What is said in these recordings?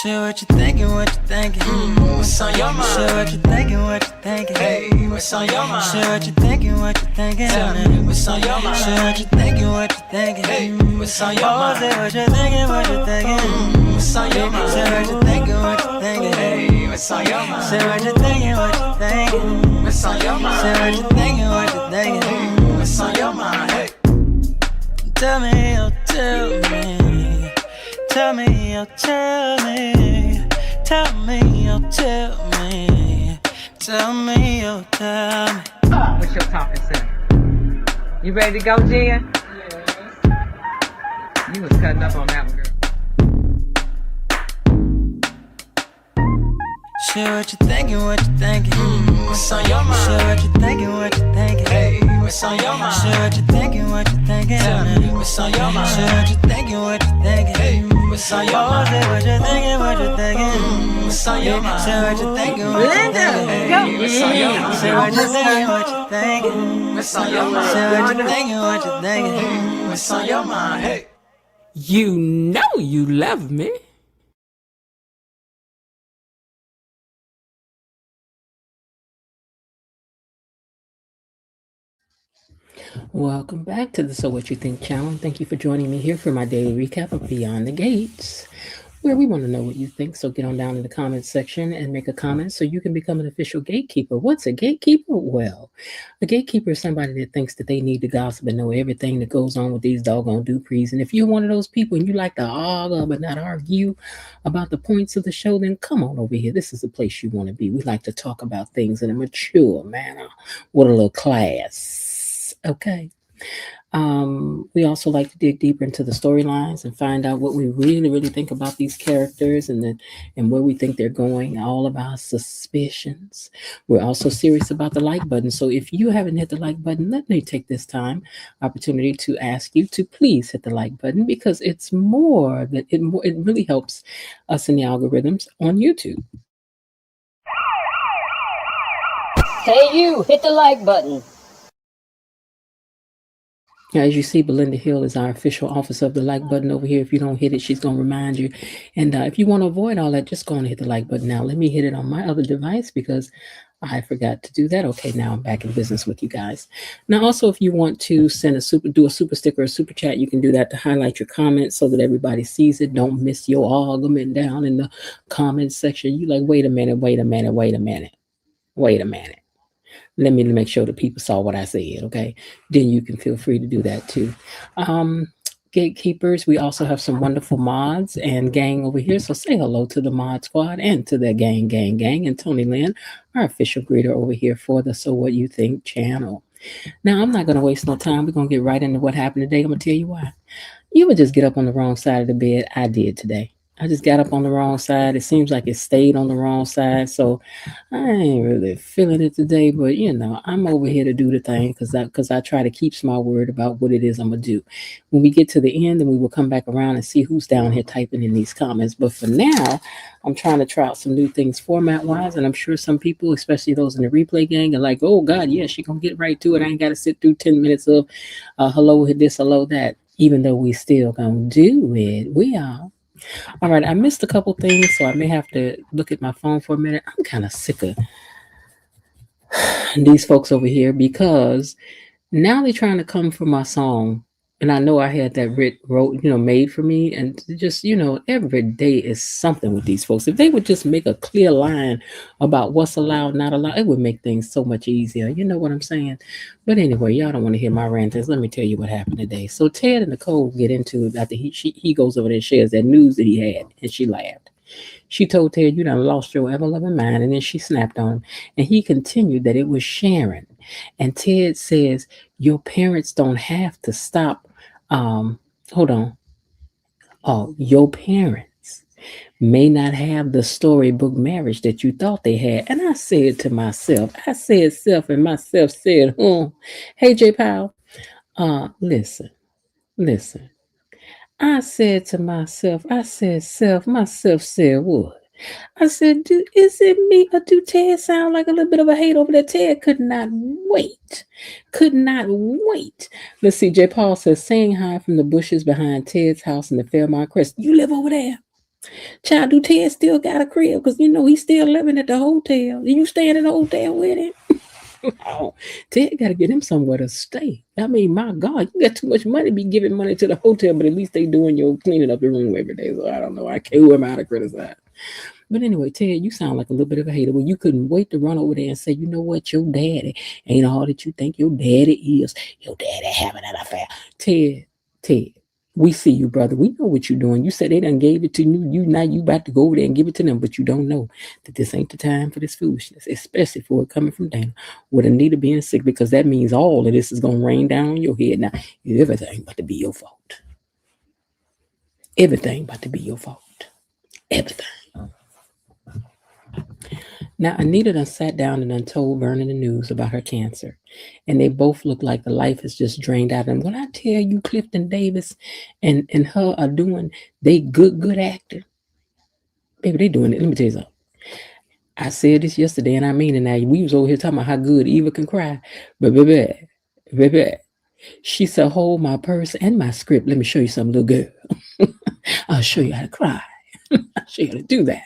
Share what you thinking, what you thinking. What's on your mind? Share what you thinking, what you thinking. Hey, what's on your mind? Share what you thinking, what you thinking. What's on your mind? Share what you thinking, what you thinking. Hey, what's on your Oh, mind? say what you thinking, what you thinking. What's on your mind? Say what you thinking, what you thinking. Hey, what's on your mind? Say what you thinking, what you thinking. What's on your mind? Say what you thinking, what you thinking. What's on your mind? Hey, Tell me, oh, tell me. Tell me, oh, tell me. Tell me, oh, tell me. Tell me, oh, tell me. What's your talking to? You ready to go, Jen? You was cutting up on that one, girl. Share what you thinking, what you thinking. what's on your mind? Share what you thinking, what you thinking. Hey, what's on your mind? Share what you thinking, what you thinking. What's on your mind? Share what you thinking, what you thinking. Hey, what's on your Oh, mind? say what you thinking, what you thinking. What's on your mind? Say what you thinking, what you thinking. Hey, what's on your mind? Say what you thinking, what you thinking. What's on your mind? Say what you thinking, what you thinking. What's on your mind? Hey. You know you love me. Welcome back to the So What You Think channel. Thank you for joining me here for my daily recap of Beyond the Gates, where we want to know what you think. So get on down in the comments section and make a comment so you can become an official gatekeeper. What's a gatekeeper? Well, a gatekeeper is somebody that thinks that they need to gossip and know everything that goes on with these doggone Duprees. And if you're one of those people and you like to argue but not argue about the points of the show, then come on over here. This is the place you want to be. We like to talk about things in a mature manner with a little class. Okay. We also like to dig deeper into the storylines and find out what we really think about these characters and where we think they're going, all of our suspicions. We're also serious about the like button. So if you haven't hit the like button, let me take this opportunity to ask you to please hit the like button, because it's more that it really helps us in the algorithms on YouTube. Hey, you, hit the like button. Now, as you see, Belinda Hill is our official officer of the like button over here. If you don't hit it, she's going to remind you. And if you want to avoid all that, just go and hit the like button now. Let me hit it on my other device because I forgot to do that. Okay, now I'm back in business with you guys. Now, also, if you want to do a super sticker or super chat, you can do that to highlight your comments so that everybody sees it. Don't miss your argument down in the comments section. You like, wait a minute. Let me make sure the people saw what I said, okay? Then you can feel free to do that too. Gatekeepers, we also have some wonderful mods and gang over here. So say hello to the mod squad and to the gang. And Tony Lynn, our official greeter over here for the So What You Think channel. Now, I'm not going to waste no time. We're going to get right into what happened today. I'm going to tell you why. You would just get up on the wrong side of the bed. I did today. I just got up on the wrong side. It seems like it stayed on the wrong side. So I ain't really feeling it today. But, I'm over here to do the thing because I try to keep my word about what it is I'm going to do. When we get to the end, then we will come back around and see who's down here typing in these comments. But for now, I'm trying to try out some new things format-wise. And I'm sure some people, especially those in the replay gang, are like, oh, God, yeah, she going to get right to it. I ain't got to sit through 10 minutes of hello this, hello that. Even though we still going to do it. We are. All right, I missed a couple things, so I may have to look at my phone for a minute. I'm kind of sick of these folks over here because now they're trying to come for my song. And I know I had that made for me. And just, every day is something with these folks. If they would just make a clear line about what's allowed, not allowed, it would make things so much easier. You know what I'm saying? But anyway, y'all don't want to hear my rantings. Let me tell you what happened today. So Ted and Nicole get into it after he goes over there and shares that news that he had. And she laughed. She told Ted, you done lost your ever-loving mind. And then she snapped on him. And he continued that it was Sharon. And Ted says, your parents don't have to stop. Hold on. Oh, your parents may not have the storybook marriage that you thought they had. And I said to myself, and myself said, hey, J. Powell, listen. I said to myself, myself said what? I said, is it me or do Ted sound like a little bit of a hate over there? Ted could not wait. Let's see. J. Paul says, saying hi from the bushes behind Ted's house in the Fairmont Crest. You live over there? Child, do Ted still got a crib? Because he's still living at the hotel. You staying in the hotel with him? Oh, Ted got to get him somewhere to stay. I mean, my God, you got too much money to be giving money to the hotel, but at least they doing your cleaning up your room every day. So I don't know. I can't. Who am I to criticize? But anyway, Ted, you sound like a little bit of a hater. Well, you couldn't wait to run over there and say, you know what, your daddy ain't all that you think your daddy is. Your daddy having an affair. Ted, we see you, brother. We know what you're doing. You said they done gave it to you. Now you about to go over there and give it to them, but you don't know that this ain't the time for this foolishness, especially for it coming from Dana with Anita being sick, because that means all of this is going to rain down on your head. Now, everything about to be your fault. Everything about to be your fault. Everything. Now, Anita done sat down and done told Vernon the news about her cancer. And they both look like the life is just drained out of them. When I tell you Clifton Davis and her are doing, they good acting. Baby, they doing it. Let me tell you something. I said this yesterday and I mean it now. We was over here talking about how good Eva can cry. But baby, she said, hold my purse and my script. Let me show you something, little girl. I'll show you how to cry. I'll show you how to do that.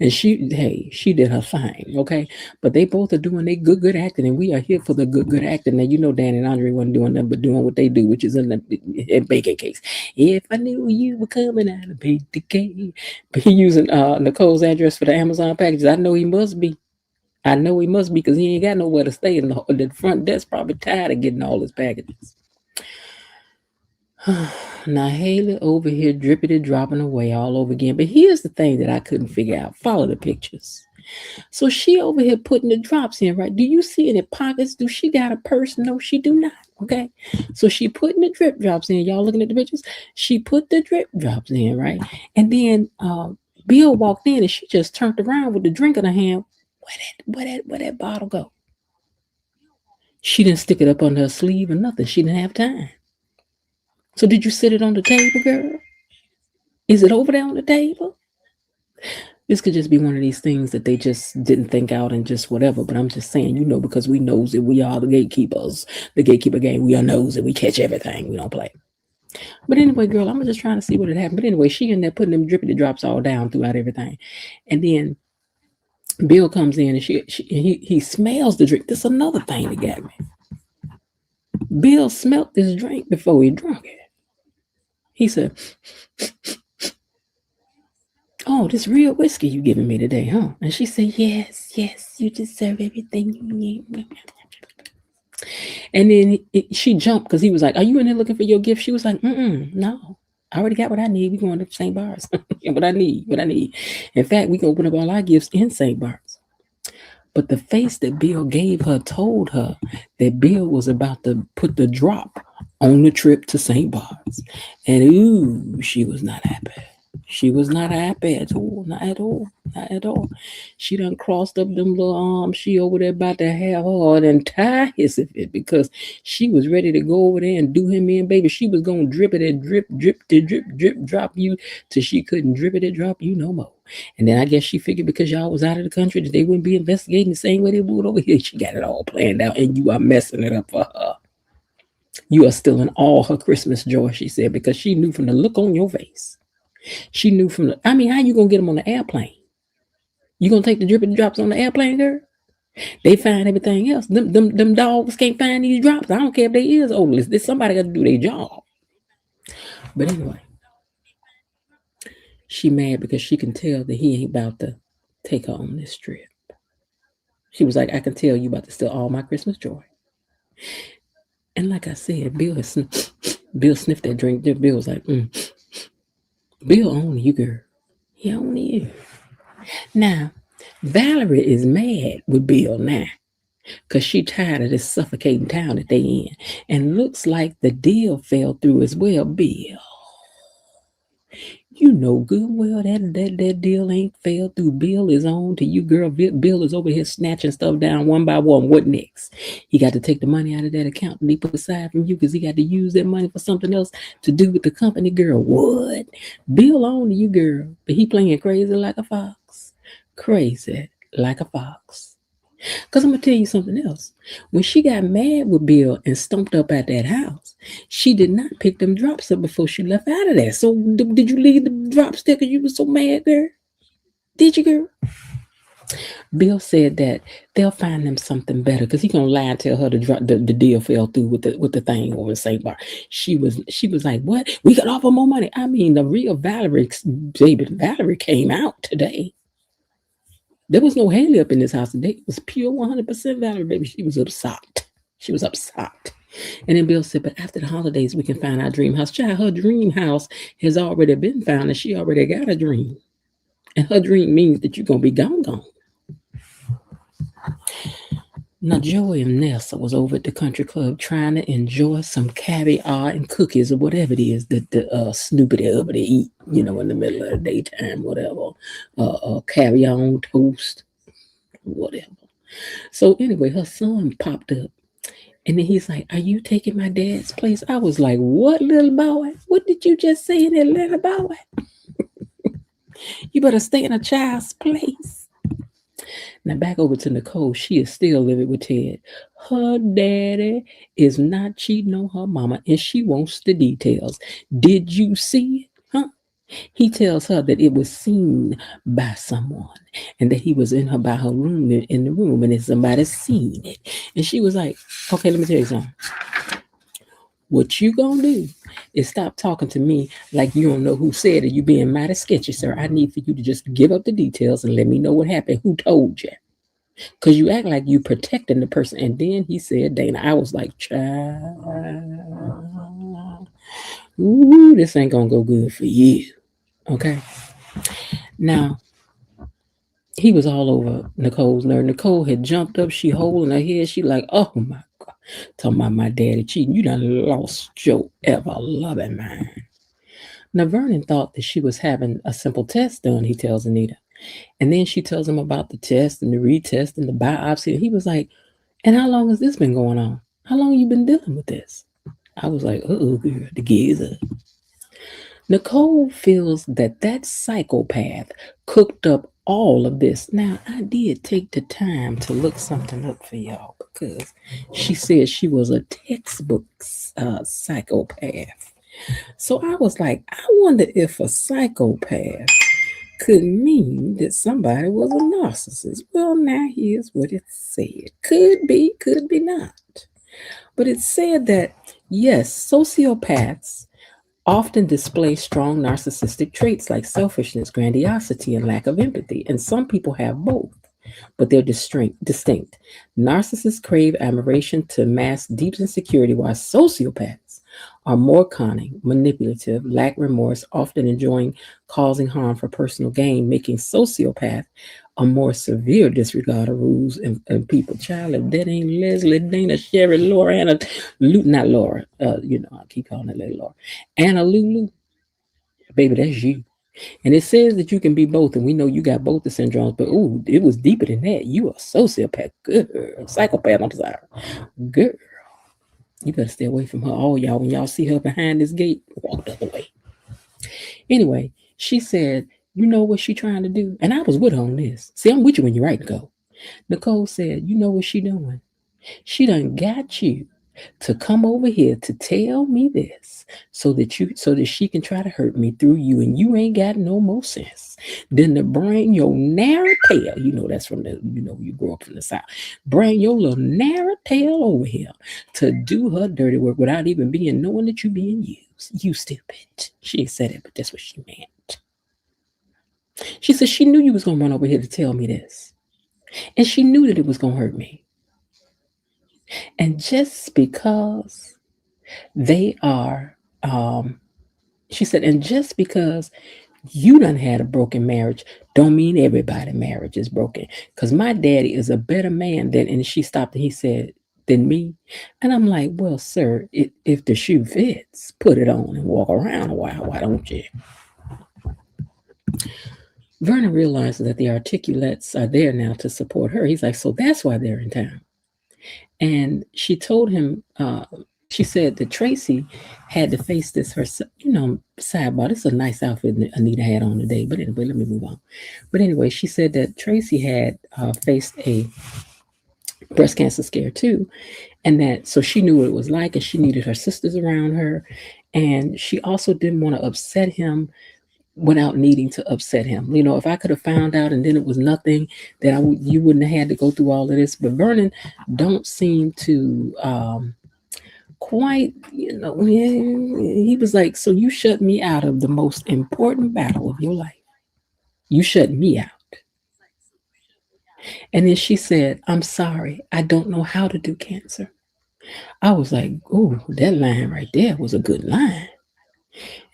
And she did her thing, okay? But they both are doing their good acting, and we are here for the good acting. Now, Dan and Andre wasn't doing nothing but doing what they do, which is in baking cakes. If I knew you were coming out of bake the cake. But he using Nicole's address for the Amazon packages. I know he must be. Because he ain't got nowhere to stay. And the front desk probably tired of getting all his packages. Now Haley over here drippity dropping away all over again. But here's the thing that I couldn't figure out. Follow the pictures. So she over here putting the drops in, right? Do you see any pockets? Do she got a purse? No, she do not. Okay. So she putting the drip drops in. Y'all looking at the pictures? She put the drip drops in, right? And then Bill walked in and she just turned around with the drink in her hand. Where that bottle go? She didn't stick it up under her sleeve or nothing. She didn't have time. So did you sit it on the table, girl? Is it over there on the table? This could just be one of these things that they just didn't think out and just whatever. But I'm just saying, because we knows that we are the gatekeepers. The gatekeeper game, we are nosy. We catch everything. We don't play. But anyway, girl, I'm just trying to see what had happened. But anyway, she in there putting them drippity drops all down throughout everything. And then Bill comes in and he smells the drink. This is another thing that got me. Bill smelt this drink before he drank it. He said, oh, this real whiskey you giving me today, huh? And she said, yes, you deserve everything you need. And then she jumped because he was like, are you in there looking for your gift? She was like, no, I already got what I need. We going to St. Bart's. what I need. In fact, we can open up all our gifts in St. Bart's. But the face that Bill gave her told her that Bill was about to put the drop on the trip to St. Bart's. And ooh, she was not happy. She was not happy at all. Not at all. She done crossed up them little arms. She over there about to have her entire hiss of it because she was ready to go over there and do him in, baby. She was going to drip it and drip, drop you till she couldn't drip it and drop you no more. And then I guess she figured because y'all was out of the country that they wouldn't be investigating the same way they would over here. She got it all planned out and you are messing it up for her. You are stealing all her Christmas joy, she said, because she knew from the look on your face. She knew from how you gonna get them on the airplane? You gonna take the dripping drops on the airplane, girl? They find everything else. Them dogs can't find these drops. I don't care if they is odorless. Somebody got to do their job. But anyway, she mad because she can tell that he ain't about to take her on this trip. She was like, I can tell you about to steal all my Christmas joy. And like I said, Bill sniffed that drink. Bill was like, Bill own you, girl. He own you. Now, Valerie is mad with Bill now because she tired of this suffocating town that they in. And looks like the deal fell through as well. Bill, you know good well that deal ain't fell through. Bill is on to you, girl. Bill is over here snatching stuff down one by one. What next? He got to take the money out of that account and he put aside from you because he got to use that money for something else to do with the company, girl. What? Bill on to you, girl. But he playing crazy like a fox. Crazy like a fox. Because I'm going to tell you something else. When she got mad with Bill and stomped up at that house, she did not pick them drops up before she left out of there. So did you leave the drops there because you were so mad, girl? Did you, girl? Bill said that they'll find them something better because he gonna lie and tell her the deal fell through with the thing over in St. Bar. She was like, what? We got offer more money. I mean, the real Valerie, baby, Valerie came out today. There was no Haley up in this house today. It was pure 100% Valerie, baby. She was upset. She was upset. And then Bill said, but after the holidays, we can find our dream house. Child, her dream house has already been found and she already got a dream. And her dream means that you're going to be gone. Now, Joey and Nessa was over at the country club trying to enjoy some caviar and cookies or whatever it is that the Snoopy over to eat, in the middle of the daytime, whatever. Caviar on toast, whatever. So anyway, her son popped up. And then he's like, are you taking my dad's place? I was like, what, little boy? What did you just say in there, little boy? You better stay in a child's place. Now back over to Nicole. She is still living with Ted. Her daddy is not cheating on her mama, and she wants the details. Did you see it? Huh? He tells her that it was seen by someone and that he was by her room in the room and that somebody seen it. And she was like, okay, let me tell you something. What you gonna do is stop talking to me like you don't know who said it. You being mighty sketchy, sir. I need for you to just give up the details and let me know what happened. Who told you? Because you act like you protecting the person. And then he said, Dana, I was like, child, ooh, this ain't gonna go good for you. Okay. Now, he was all over Nicole's nerve. Nicole had jumped up. She holding her head. She like, oh my God. Talking about my daddy cheating. You done lost your ever loving mind. Now, Vernon thought that she was having a simple test done, he tells Anita. And then she tells him about the test and the retest and the biopsy. And he was like, and how long has this been going on? How long you been dealing with this? I was like, girl, the geezer. Nicole feels that psychopath cooked up all of this. Now, I did take the time to look something up for y'all because she said she was a textbook psychopath. So I was like, I wonder if a psychopath could mean that somebody was a narcissist. Well, now here's what it said. Could be not. But it said that, yes, sociopaths often display strong narcissistic traits like selfishness, grandiosity, and lack of empathy. And some people have both, but they're distinct. Narcissists crave admiration to mask deep insecurity, while sociopaths are more cunning, manipulative, lack remorse, often enjoying causing harm for personal gain, making sociopath a more severe disregard of rules and people. Child, if that ain't Leslie, Dana, Sherry, Laura, Anna, not Laura, I keep calling it Lady Laura, Anna Lulu, baby, that's you. And it says that you can be both, and we know you got both the syndromes, but ooh, it was deeper than that. You a sociopath, girl, psychopath, I'm sorry, girl. You better stay away from her. All y'all, when y'all see her behind this gate, walk the other way. Anyway, she said, you know what she trying to do? And I was with her on this. See, I'm with you when you're right, Nicole. Nicole said, you know what she doing? She done got you to come over here to tell me this so that she can try to hurt me through you, and you ain't got no more sense than to bring your narrow tail. You know that's from you grew up from the South. Bring your little narrow tail over here to do her dirty work without even knowing that you being used. You stupid. She ain't said it, but that's what she meant. She said she knew you was gonna run over here to tell me this, and she knew that it was gonna hurt me. And just because they are, she said, and just because you done had a broken marriage, don't mean everybody's marriage is broken. Because my daddy is a better man than, and she stopped and he said, than me. And I'm like, well, sir, if the shoe fits, put it on and walk around a while. Why don't you? Vernon realizes that the articulates are there now to support her. He's like, so that's why they're in town. And she told him, she said that Tracy had to face this herself. Sidebar, this is a nice outfit that Anita had on today. But anyway, let me move on. But anyway, she said that Tracy had faced a breast cancer scare too. And that, so she knew what it was like, and she needed her sisters around her. And she also didn't want to upset him without needing to upset him. You know, if I could have found out and then it was nothing, that you wouldn't have had to go through all of this. But Vernon don't seem to quite, you know, he was like, so you shut me out of the most important battle of your life. You shut me out. And then she said, I'm sorry, I don't know how to do cancer. I was like, oh, that line right there was a good line.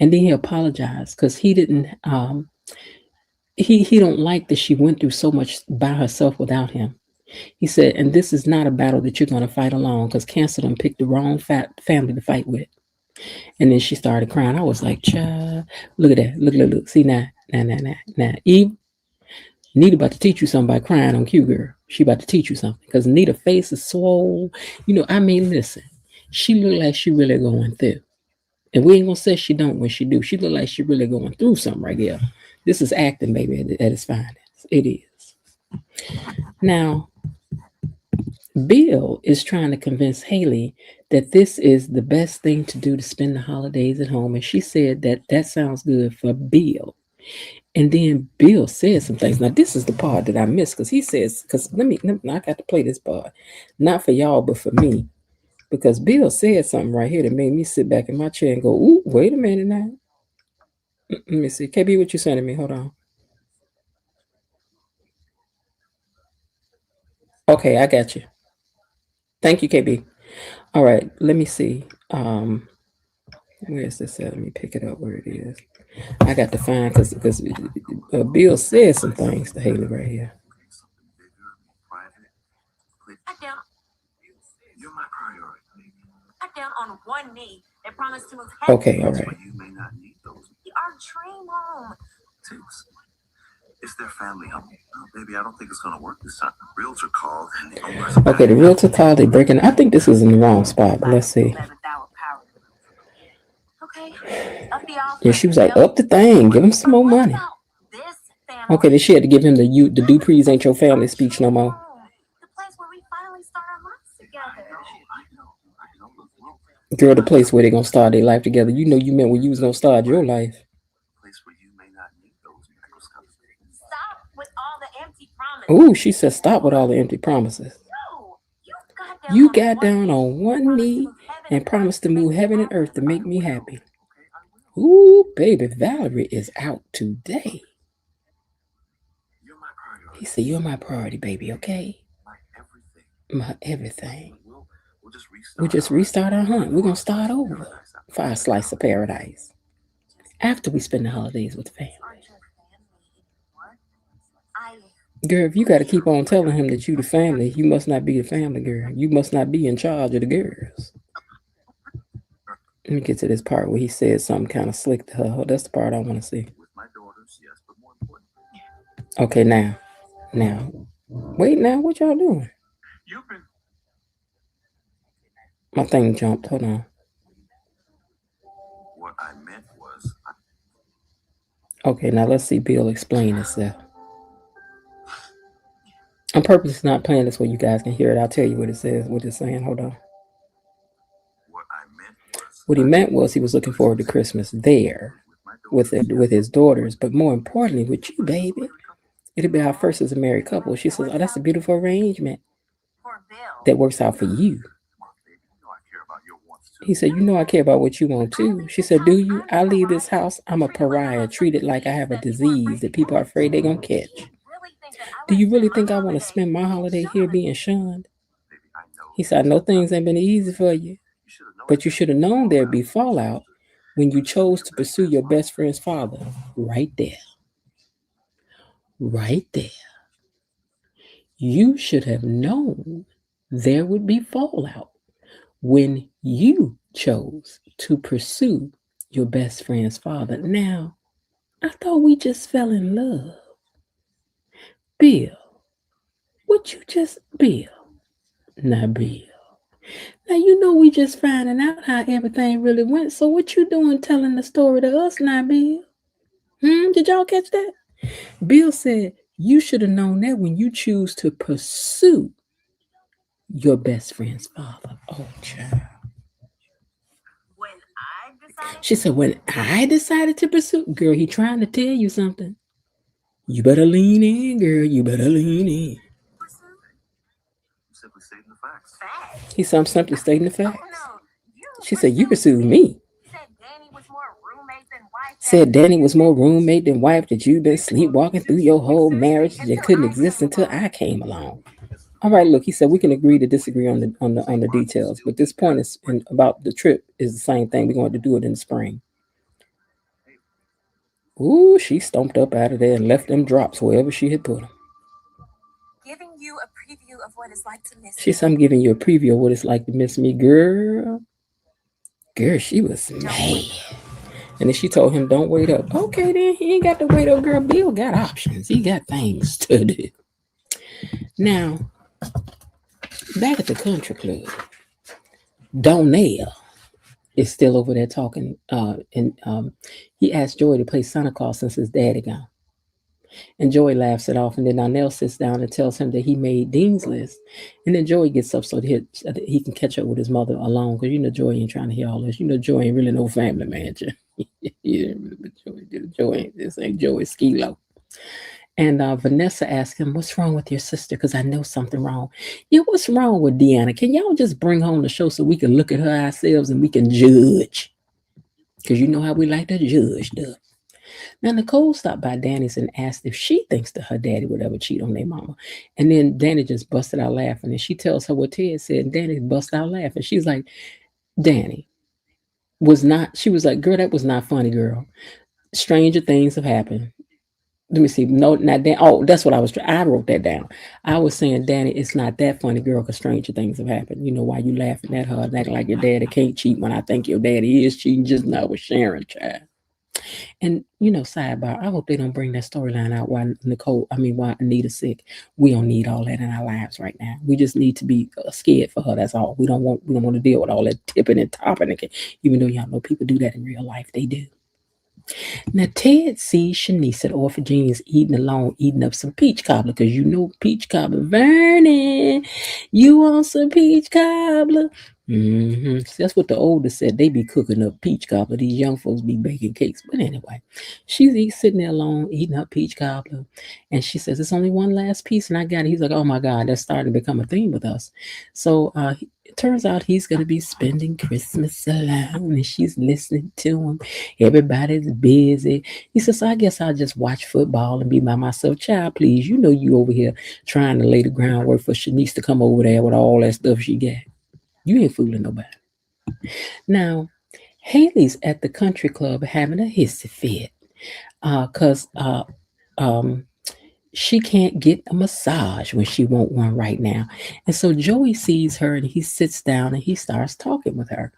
And then he apologized because he didn't he don't like that she went through so much by herself without him. He said, and this is not a battle that you're going to fight alone, because cancer done picked the wrong family to fight with. And then she started crying. I was like, child, look at that. Look. See, now. Eve, Nita about to teach you something by crying on cue, girl. She about to teach you something, because Nita's face is swole. You know, I mean, listen, she look like she really going through. And we ain't gonna say she don't when she do. She look like she really going through something right here. This is acting, baby, at its finest. It is. Now, Bill is trying to convince Haley that this is the best thing to do to spend the holidays at home. And she said that sounds good for Bill. And then Bill said some things. Now, this is the part that I missed, because he says, because I got to play this part. Not for y'all, but for me. Because Bill said something right here that made me sit back in my chair and go, ooh, wait a minute now. Let me see. KB, what you sending me? Hold on. Okay, I got you. Thank you, KB. All right, let me see. Where's this at? Let me pick it up where it is. I got to find, because Bill said some things to Haley right here. You're my priority. Got down on one knee and promised to move heaven. Okay, all right. You may not need those. Our dream home. It's their family home. Oh, baby, I don't think it's going to work this time. The realtor called and the owners. Okay, the realtor called. They breaking. I think this is in the wrong spot, but let's see. Okay. Yeah, she was like, up the thing. Give him some more money. Okay, then she had to give him the Duprees ain't your family speech no more. The place where we finally start our lives together. Girl, the place where they're going to start their life together. You know you meant when you was going to start your life. Oh, she said, stop with all the empty promises. You got down on one knee and promised to move heaven and earth to make me happy. Ooh, baby, Valerie is out today. He said, you're my priority, baby, okay? My everything. We'll just restart our hunt. We're going to start over for our slice of paradise after we spend the holidays with the family. Girl, if you got to keep on telling him that you the family, you must not be the family, girl. You must not be in charge of the girls. Let me get to this part where he said something kind of slick to her. That's the part I want to see. Okay, now. Wait, now, what y'all doing? My thing jumped. Hold on. What I meant was... Okay, now let's see Bill explain himself. I'm purposely not playing this where you guys can hear it. I'll tell you what it says, what it's saying. Hold on. What he meant was he was looking forward to Christmas there with his daughters, but more importantly with you, baby. It'll be our first as a married couple. She says, oh, that's a beautiful arrangement that works out for you. He said, you know I care about what you want too. She said, do you? I leave this house, I'm a pariah, treated like I have a disease that people are afraid they're going to catch. Do you really think I want to spend my holiday here being shunned? He said, I know things ain't been easy for you, but you should have known there'd be fallout when you chose to pursue your best friend's father. Right there. Right there. You should have known there would be fallout when you chose to pursue your best friend's father. Now, I thought we just fell in love. Bill, what you just... Bill. Now, Bill. Now, you know we just finding out how everything really went. So what you doing telling the story to us now, Bill? Did y'all catch that? Bill said, you should have known that when you choose to pursue Your best friend's father. Oh, child. She said, when I decided to pursue, girl, he trying to tell you something. You better lean in, girl. You better lean in. He said, I'm simply stating the facts. She said, you pursued me. Said Danny was more roommate than wife, that you've been sleepwalking through your whole marriage and couldn't exist until I came along. All right, look, he said we can agree to disagree on the details, but this point is about the trip is the same thing. We're going to do it in the spring. Ooh, she stomped up out of there and left them drops wherever she had put them. She said, I'm giving you a preview of what it's like to miss me, girl. Girl, she was mad. And then she told him, don't wait up. Okay, then he ain't got to wait up, girl. Bill got options. He got things to do. Now, back at the country club, Darnell is still over there talking. And he asked Joey to play Santa Claus since his daddy gone. And Joey laughs it off. And then Darnell sits down and tells him that he made Dean's list. And then Joey gets up so that he can catch up with his mother alone. Because, Joey ain't trying to hear all this. Joey ain't really no family man. Yeah, Joey, this ain't Joey Skilo. And Vanessa asked him, what's wrong with your sister? Because I know something wrong. Yeah, what's wrong with Deanna? Can y'all just bring home the show so we can look at her ourselves and we can judge? Because you know how we like to judge stuff. Now, Nicole stopped by Danny's and asked if she thinks that her daddy would ever cheat on their mama. And then Danny just busted out laughing. And she tells her what Ted said. And Danny busted out laughing. She's like, Danny was not, she was like, girl, that was not funny, girl. Stranger things have happened. Let me see. No, not Dan. Oh, that's what I wrote that down. I was saying, Danny, it's not that funny, girl, because stranger things have happened. You know why you laughing at her and acting like your daddy can't cheat when I think your daddy is cheating, just not with Sharon, child. And sidebar, I hope they don't bring that storyline out why Anita's sick. We don't need all that in our lives right now. We just need to be scared for her. That's all. We don't want to deal with all that tipping and topping. Even though y'all know people do that in real life, they do. Now, Ted sees Chenise at Orphan Jeans eating up some peach cobbler, because peach cobbler. Vernon, you want some peach cobbler? Mm-hmm. See, that's what the oldest said. They be cooking up peach cobbler. These young folks be baking cakes. But anyway, she's sitting there alone eating up peach cobbler. And she says, it's only one last piece and I got it. He's like, oh my God, that's starting to become a theme with us. So it turns out he's going to be spending Christmas alone, and she's listening to him. Everybody's busy. He says, so I guess I'll just watch football and be by myself. Child, please, you over here trying to lay the groundwork for Chenise to come over there with all that stuff she got. You ain't fooling nobody. Now, Haley's at the country club having a hissy fit because she can't get a massage when she want one right now. And so Joey sees her and he sits down and he starts talking with her.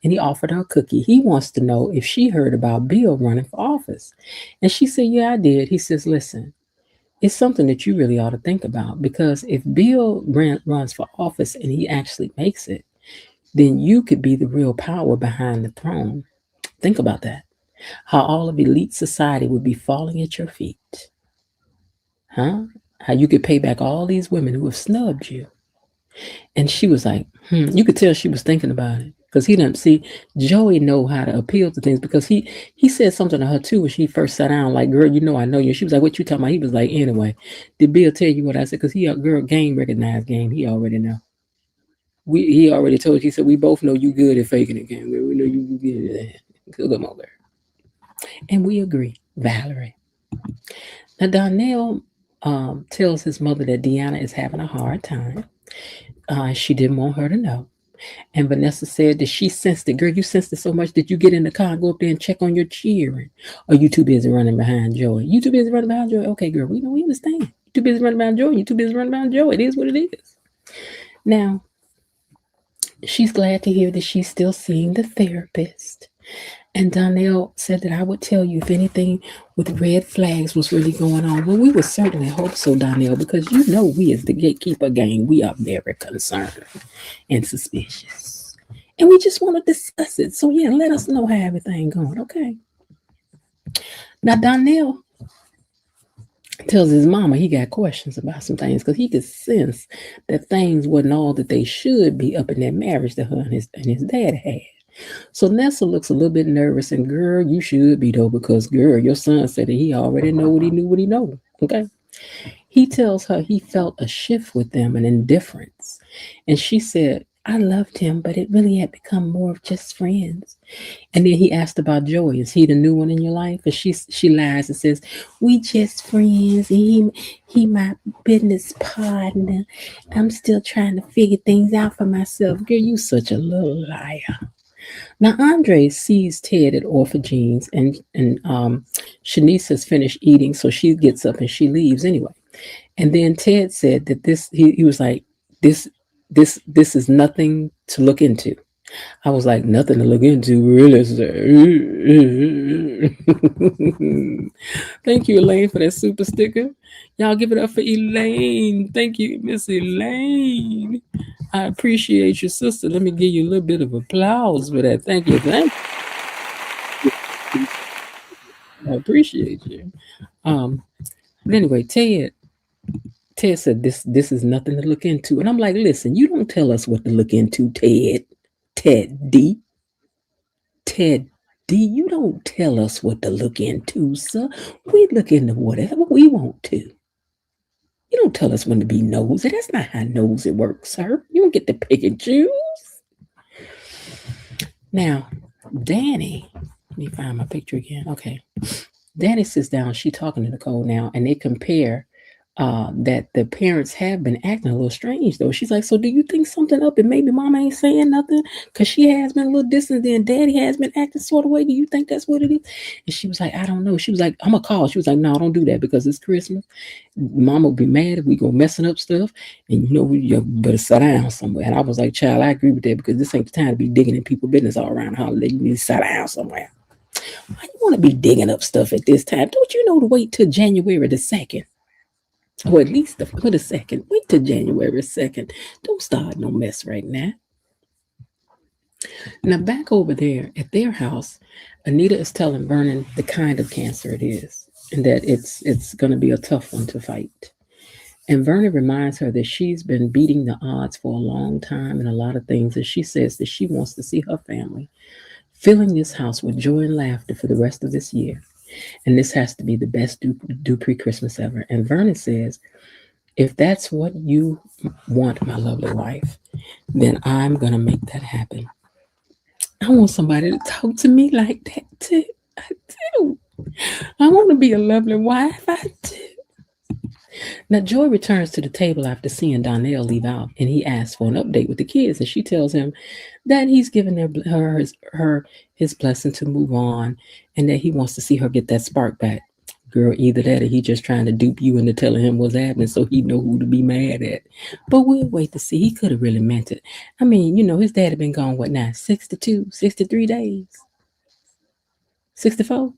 And he offered her a cookie. He wants to know if she heard about Bill running for office. And she said, yeah, I did. He says, listen, it's something that you really ought to think about, because if Bill runs for office and he actually makes it, then you could be the real power behind the throne. Think about that. How all of elite society would be falling at your feet. Huh? How you could pay back all these women who have snubbed you. And she was like, You could tell she was thinking about it, because he didn't see Joey know how to appeal to things, because he said something to her too when she first sat down, like, girl, I know you. She was like, what you talking about? He was like, anyway, did Bill tell you what I said? Because girl, game recognized game. He already know. He already told you. He said, we both know you good at faking it, game. We know you good at that. So come on, girl. And we agree, Valerie. Now, Darnell tells his mother that Deanna is having a hard time. She didn't want her to know. And Vanessa said that she sensed it. Girl, you sensed it so much that you get in the car and go up there and check on your cheering. Or you too busy running behind Joey? You too busy running behind Joey? Okay, girl, we understand. You too busy running behind Joey? You too busy running behind Joey? It is what it is. Now, she's glad to hear that she's still seeing the therapist. And Darnell said that I would tell you if anything with red flags was really going on. Well, we would certainly hope so, Darnell, because we as the gatekeeper gang, we are very concerned and suspicious. And we just want to discuss it. So, yeah, let us know how everything going, okay? Now, Darnell tells his mama he got questions about some things because he could sense that things wasn't all that they should be up in that marriage that her and his dad had. So Nessa looks a little bit nervous, and girl, you should be though, because girl, your son said that he already know what he knew what he know. Okay. He tells her he felt a shift with them, an indifference. And she said, I loved him, but it really had become more of just friends. And then he asked about Joey. Is he the new one in your life? And she lies and says, we just friends. He my business partner. I'm still trying to figure things out for myself. Girl, you such a little liar. Now Andre sees Ted at Orphagines, and Chenise has finished eating, so she gets up and she leaves anyway. And then Ted said that he was like, this this is nothing to look into. I was like, nothing to look into, really, sir. Thank you, Elaine, for that super sticker. Y'all give it up for Elaine. Thank you, Miss Elaine. I appreciate your sister. Let me give you a little bit of applause for that. Thank you. Thank you. I appreciate you. But anyway, Ted said this is nothing to look into. And I'm like, listen, you don't tell us what to look into, Ted. Ted D. Ted D, you don't tell us what to look into, sir. We look into whatever we want to. You don't tell us when to be nosy. That's not how nosy works, sir. You don't get to pick and choose. Now, Danny, let me find my picture again. Okay. Danny sits down. She's talking to Nicole now, and they compare that the parents have been acting a little strange, though. She's like, so do you think something up and maybe mama ain't saying nothing? Because she has been a little distant, then daddy has been acting sort of way. Do you think that's what it is? And she was like, I don't know. She was like, I'm going to call. She was like, no, don't do that because it's Christmas. Mama will be mad if we go messing up stuff. And you better sit down somewhere. And I was like, child, I agree with that because this ain't the time to be digging in people's business all around the holiday. You need to sit down somewhere. Why you want to be digging up stuff at this time? Don't you know to wait till January the 2nd? Or at least for the 2nd. Wait till January 2nd. Don't start no mess right now. Now, back over there at their house, Anita is telling Vernon the kind of cancer it is and that it's going to be a tough one to fight. And Vernon reminds her that she's been beating the odds for a long time and a lot of things. And she says that she wants to see her family filling this house with joy and laughter for the rest of this year. And this has to be the best Dupree Christmas ever. And Vernon says, if that's what you want, my lovely wife, then I'm going to make that happen. I want somebody to talk to me like that too. I do. I want to be a lovely wife. I do. Now, Joy returns to the table after seeing Darnell leave out, and he asks for an update with the kids, and she tells him that he's given her his blessing to move on, and that he wants to see her get that spark back. Girl, either that or he just trying to dupe you into telling him what's happening so he know who to be mad at. But we'll wait to see. He could have really meant it. I mean, his dad had been gone, what now, 62, 63 days? 64?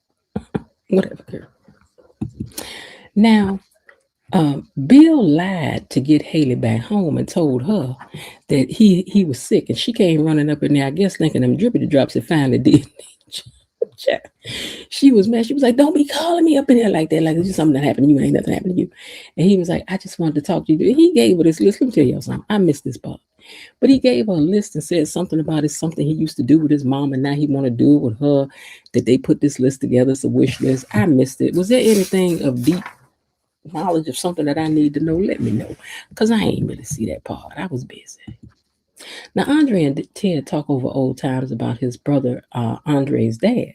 Whatever, girl. Now, Bill lied to get Haley back home and told her that he was sick, and she came running up in there, I guess thinking them drippity drops had finally did. She was mad. She was like, don't be calling me up in there like that. Like, it's just something that happened to you. Ain't nothing happened to you. And he was like, I just wanted to talk to you. He gave her this list. Let me tell y'all something. I missed this part. But he gave her a list and said something about it's something he used to do with his mom, and now he want to do it with her, that they put this list together. It's a wish list. I missed it. Was there anything of deep knowledge of something that I need to know? Let me know, because I ain't really see that part. I was busy. Now, Andre and Ted talk over old times about his brother, Andre's dad.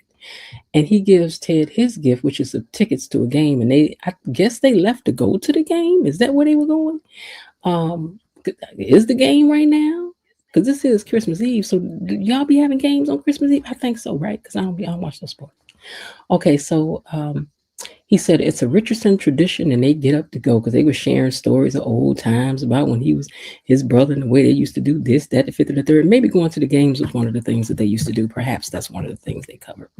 And he gives Ted his gift, which is tickets to a game. And I guess they left to go to the game. Is that where they were going? Is the game right now? Because this is Christmas Eve. So do y'all be having games on Christmas Eve? I think so, right? Because I don't watch no sport. Okay, so he said it's a Richardson tradition, and they get up to go because they were sharing stories of old times about when he was his brother and the way they used to do this, that, the fifth, and the third. Maybe going to the games was one of the things that they used to do. Perhaps that's one of the things they covered.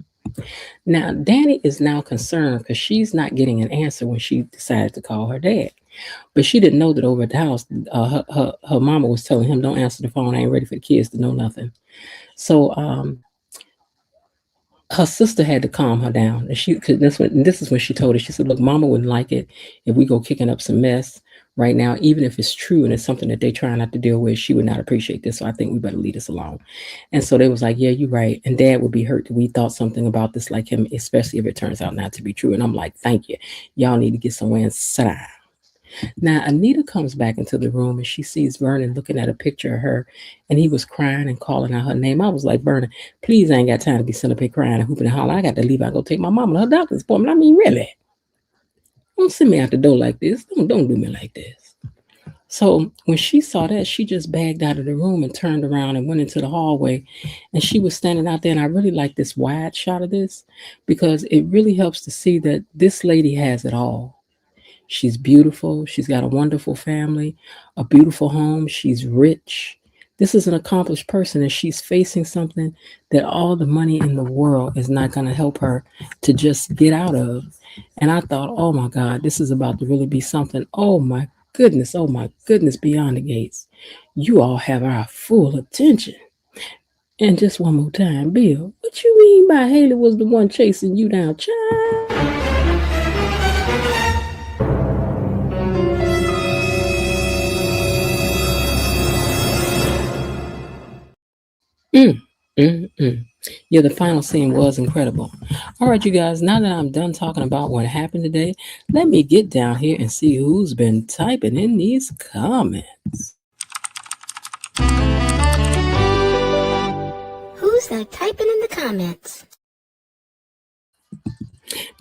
Now, Danny is now concerned because she's not getting an answer when she decided to call her dad. But she didn't know that over at the house, her mama was telling him, don't answer the phone. I ain't ready for the kids to know nothing. So her sister had to calm her down. And this is when she told her, she said, look, mama wouldn't like it if we go kicking up some mess right now, even if it's true and it's something that they try not to deal with, she would not appreciate this. So I think we better leave this alone. And so they was like, yeah, you're right. And dad would be hurt that we thought something about this like him, especially if it turns out not to be true. And I'm like, thank you. Y'all need to get somewhere and sit down. Now, Anita comes back into the room and she sees Vernon looking at a picture of her, and he was crying and calling out her name. I was like, Vernon, please, I ain't got time to be sitting up here crying and hooping and hollering. I got to leave. I go take my mama to her doctor's appointment. I mean, really? Don't send me out the door like this. Don't do me like this. So when she saw that, she just bagged out of the room and turned around and went into the hallway. And she was standing out there. And I really like this wide shot of this because it really helps to see that this lady has it all. She's beautiful. She's got a wonderful family, a beautiful home. She's rich. This is an accomplished person, and she's facing something that all the money in the world is not going to help her to just get out of. And I thought, oh my God, this is about to really be something. Oh my goodness, beyond the gates. You all have our full attention. And just one more time, Bill, what you mean by Haley was the one chasing you down, child? Yeah, the final scene was incredible. All right, you guys, now that I'm done talking about what happened today, let me get down here and see who's been typing in these comments. Who's that typing in the comments?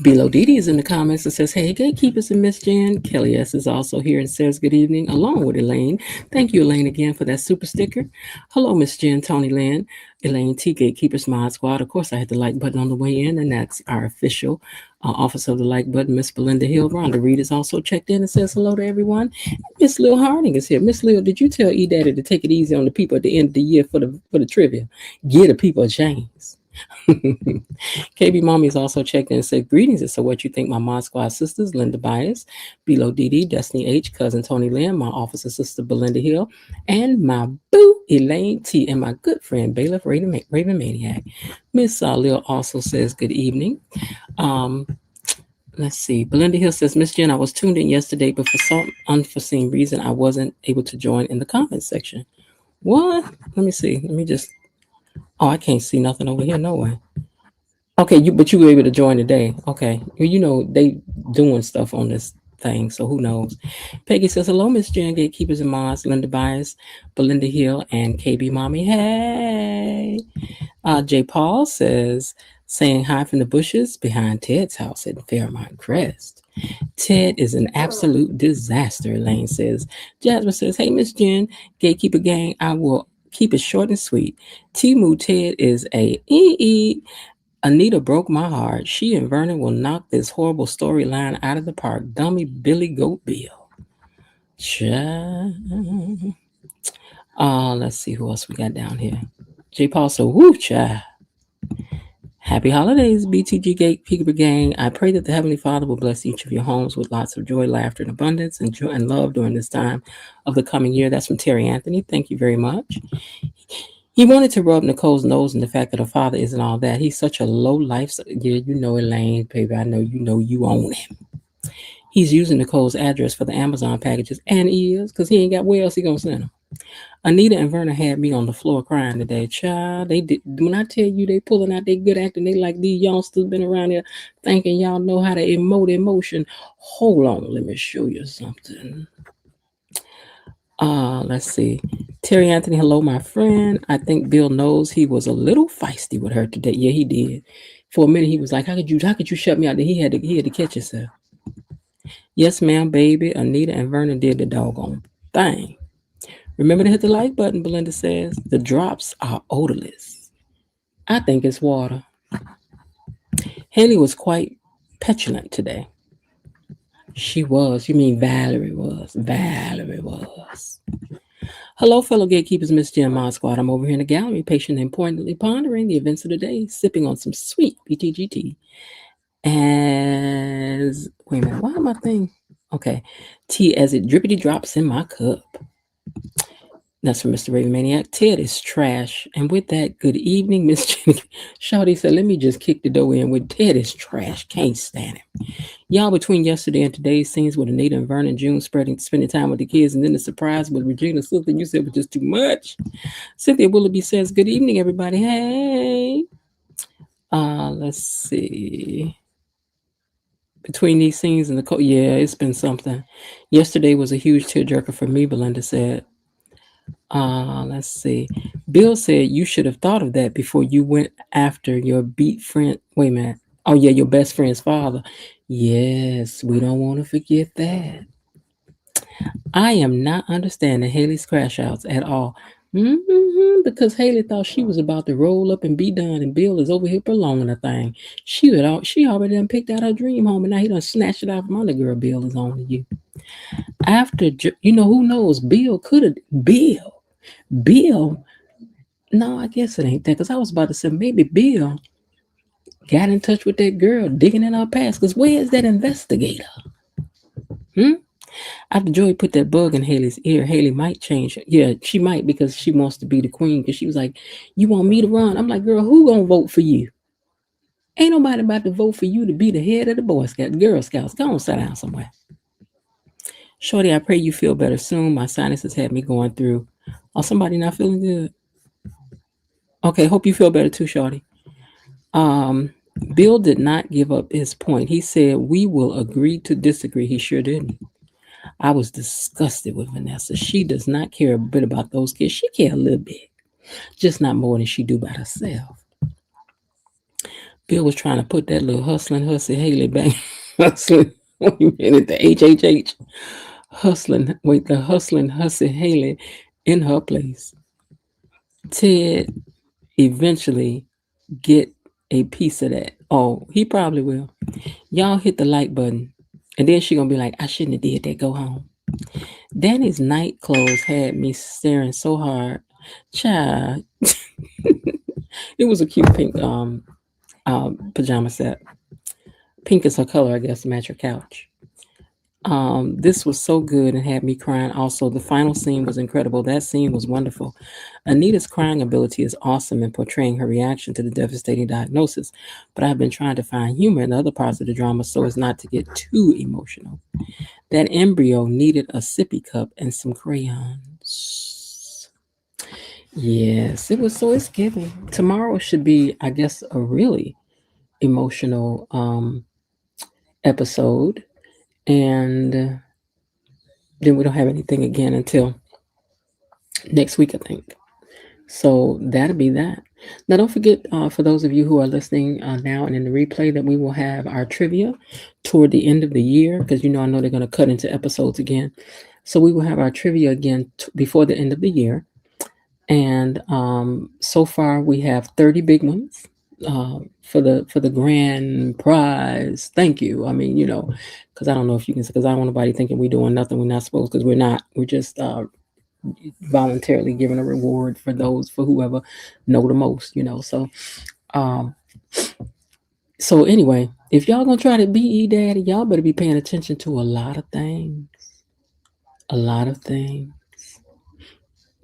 Below Didi is in the comments and says, hey, gatekeepers and Miss Jen. Kelly S. is also here and says good evening, along with Elaine. Thank you, Elaine, again for that super sticker. Hello, Miss Jen, Tony Lynn, Elaine T, Gatekeepers Mod Squad. Of course, I had the like button on the way in, and that's our official officer of the like button, Miss Belinda Hill. Rhonda Reed is also checked in and says hello to everyone. Miss Lil Harding is here. Miss Lil, did you tell E-Daddy to take it easy on the people at the end of the year for the trivia? Give the people a chance. KB Mommy is also checked in and said, greetings. So what you think, my Mod Squad sisters, Linda Bias, Below DD, Destiny H, cousin Tony Lynn, my officer sister Belinda Hill, and my boo Elaine T, and my good friend Bailiff Raven Maniac. Miss Lil also says good evening. Let's see. Belinda Hill says, Miss Jen, I was tuned in yesterday, but for some unforeseen reason, I wasn't able to join in the comments section. What? Let me see. Oh, I can't see nothing over here. No way. Okay, but you were able to join today. Okay. Well, you know, they doing stuff on this thing, so who knows. Peggy says, hello, Miss Jen, Gatekeepers and Mods, Linda Bias, Belinda Hill, and KB Mommy. Hey. J. Paul says, saying hi from the bushes behind Ted's house at Fairmont Crest. Ted is an absolute disaster, Elaine says. Jasmine says, hey, Miss Jen, Gatekeeper Gang, I will keep it short and sweet. Timu Ted is a ee. Anita broke my heart. She and Vernon will knock this horrible storyline out of the park. Dummy Billy Goat Bill. Let's see who else we got down here. J. Paul said, woo, child. Happy holidays, BTG Gatekeeper Gang. I pray that the Heavenly Father will bless each of your homes with lots of joy, laughter, and abundance, and joy and love during this time of the coming year. That's from Terry Anthony. Thank you very much. He wanted to rub Nicole's nose in the fact that her father isn't all that. He's such a low life. Yeah, you know Elaine, baby. I know you own him. He's using Nicole's address for the Amazon packages, and he is, because he ain't got where else he gonna send them. Anita and Vernon had me on the floor crying today. Child, they did. When I tell you they pulling out their good acting, they like these youngsters been around here thinking y'all know how to emote emotion. Hold on, let me show you something. Let's see. Terry Anthony, hello, my friend. I think Bill knows he was a little feisty with her today. Yeah, he did. For a minute, he was like, how could you shut me out? He had to catch himself. Yes, ma'am, baby. Anita and Vernon did the doggone thing. Remember to hit the like button, Belinda says. The drops are odorless. I think it's water. Haley was quite petulant today. She was. You mean Valerie was. Valerie was. Hello, fellow gatekeepers, Miss Jen Mod Squad. I'm over here in the gallery, patiently and pointedly pondering the events of the day, sipping on some sweet BTGT. As, wait a minute, why am I thinking? Okay. Tea as it drippity drops in my cup. That's from Mr. Raven Maniac. Ted is trash. And with that, good evening, Miss Jenny. Shawty said, let me just kick the door in with Ted is trash. Can't stand him. Y'all, between yesterday and today's scenes with Anita and Vernon, June spending time with the kids, and then the surprise with Regina, something you said was just too much. Cynthia Willoughby says, good evening, everybody. Hey. Let's see. Between these scenes and yeah, it's been something. Yesterday was a huge tearjerker for me, Belinda said. Let's see. Bill said you should have thought of that before you went after your beat friend. Wait a minute. Oh yeah, your best friend's father. Yes, we don't want to forget that. I am not understanding Haley's crash outs at all. Because Haley thought she was about to roll up and be done, and Bill is over here prolonging the thing. She already done picked out her dream home, and now he done snatched it out from under. Girl, Bill is on to you. After, who knows? Bill. No, I guess it ain't that, because I was about to say maybe Bill got in touch with that girl digging in our past, because where is that investigator? After Joey put that bug in Haley's ear, Haley might change. Yeah, she might, because she wants to be the queen, because she was like, you want me to run? I'm like, girl, who gonna vote for you? Ain't nobody about to vote for you to be the head of the Boy Scouts, Girl Scouts. Go on, sit down somewhere. Shorty, I pray you feel better soon. My sinuses had me going through. Oh, somebody not feeling good? Okay, hope you feel better too, Shorty. Bill did not give up his point. He said, we will agree to disagree. He sure didn't. I was disgusted with Vanessa. She does not care a bit about those kids. She cares a little bit, just not more than she do about herself. Bill was trying to put that little hustling hussy Haley back. Hustling, wait a minute, the HHH. The hustling hussy Haley in her place. Ted eventually get a piece of that. Oh, he probably will. Y'all hit the like button. And then she gonna be like, I shouldn't have did that. Go home. Danny's night clothes had me staring so hard. Child. It was a cute pink pajama set. Pink is her color, I guess, to match her couch. This was so good and had me crying. Also, the final scene was incredible. That scene was wonderful. Anita's crying ability is awesome in portraying her reaction to the devastating diagnosis, but I've been trying to find humor in other parts of the drama so as not to get too emotional. That embryo needed a sippy cup and some crayons. Yes, it was. So it's giving. Tomorrow should be, I guess, a really emotional episode. And then we don't have anything again until next week, I think. So that'll be that. Now, don't forget, for those of you who are listening now and in the replay, that we will have our trivia toward the end of the year, because I know they're going to cut into episodes again. So we will have our trivia again before the end of the year. And so far, we have 30 big ones for the grand prize. Thank you. I mean, because I don't know if you can, because I don't want nobody thinking we're doing nothing we're not supposed, because we're not. We're just voluntarily giving a reward for whoever know the most, so anyway, if y'all gonna try to beat E-Daddy, y'all better be paying attention to a lot of things.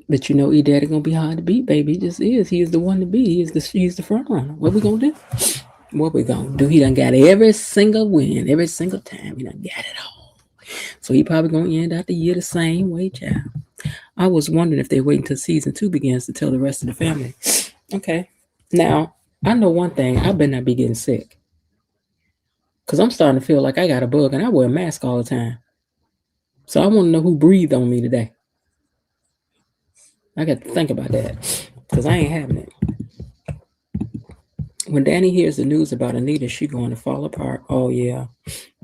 But E-Daddy gonna be hard to beat, baby. He just is. He is the one to beat. He's the front runner. What we gonna do? He done got every single win, every single time. He done got it all. So he probably gonna end out the year the same way, child. I was wondering if they wait until season 2 begins to tell the rest of the family. Okay. Now, I know one thing. I better not be getting sick. Because I'm starting to feel like I got a bug, and I wear a mask all the time. So I want to know who breathed on me today. I got to think about that, because I ain't having it. When Danny hears the news about Anita, she going to fall apart. Oh, yeah.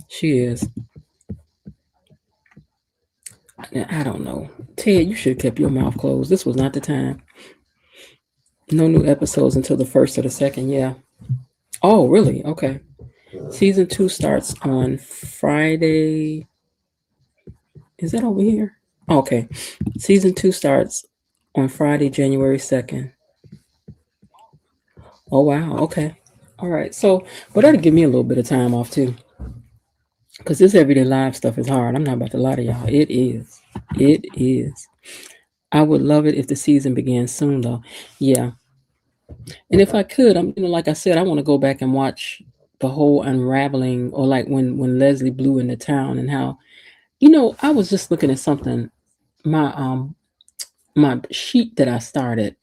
She is. I don't know. Ted, you should have kept your mouth closed. This was not the time. No new episodes until the 1st or the 2nd. Yeah. Oh, really? Okay. Season 2 starts on Friday. Is that over here? Okay. Season 2 starts on Friday, January 2nd. Oh, wow. Okay. All right. So, but that'll give me a little bit of time off too. Because this everyday live stuff is hard. I'm not about to lie to y'all. It is. I would love it if the season began soon, though. Yeah, and if I could, like I said, I want to go back and watch the whole unraveling, or like when Leslie blew into town, and how, I was just looking at something. My sheet that I started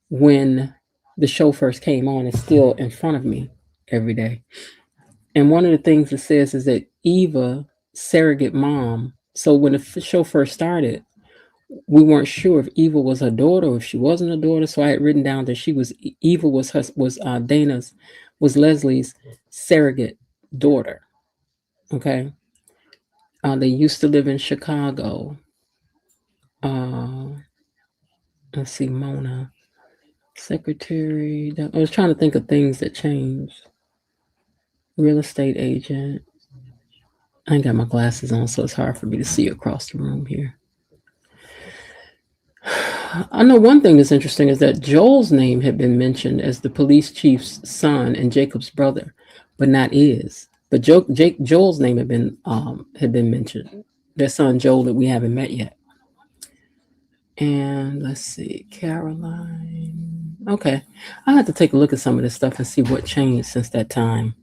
when the show first came on is still in front of me every day. And one of the things it says is that Eva, surrogate mom. So when the show first started, we weren't sure if Eva was her daughter or if she wasn't a daughter. So I had written down that Eva was Leslie's surrogate daughter. Okay. They used to live in Chicago. Let's see, Mona, secretary. I was trying to think of things that changed. Real estate agent. I ain't got my glasses on, so it's hard for me to see across the room here. I know one thing that's interesting is that Joel's name had been mentioned as the police chief's son and Jacob's brother, but not is. But Joel's name had been mentioned. Their son Joel that we haven't met yet. And let's see, Caroline. Okay, I have to take a look at some of this stuff and see what changed since that time.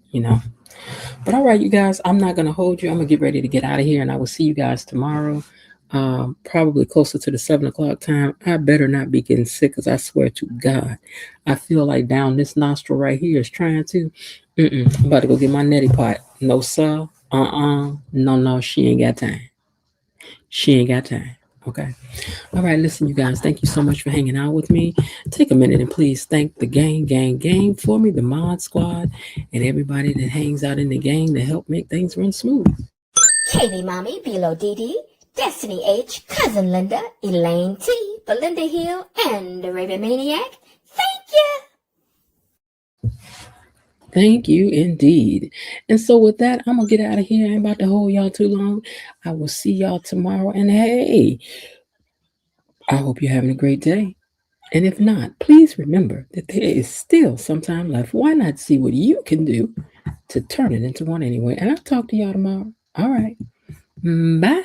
But all right, you guys, I'm not going to hold you. I'm going to get ready to get out of here, and I will see you guys tomorrow, probably closer to the 7 o'clock time. I better not be getting sick, because I swear to God, I feel like down this nostril right here is trying to. I'm about to go get my neti pot. No, sir. No, she ain't got time. She ain't got time. Okay. All right, listen, you guys, thank you so much for hanging out with me. Take a minute and please thank the gang for me, the mod squad, and everybody that hangs out in the gang to help make things run smooth. Katie Mommy, Bilo Dee, Destiny H, Cousin Linda, Elaine T, Belinda Hill, and the Raven Maniac. Thank you. Thank you indeed. And so with that, I'm going to get out of here. I ain't about to hold y'all too long. I will see y'all tomorrow. And hey, I hope you're having a great day. And if not, please remember that there is still some time left. Why not see what you can do to turn it into one anyway? And I'll talk to y'all tomorrow. All right. Bye.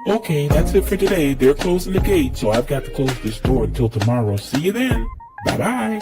Okay, that's it for today. They're closing the gate, so I've got to close this door until tomorrow. See you then. Bye-bye.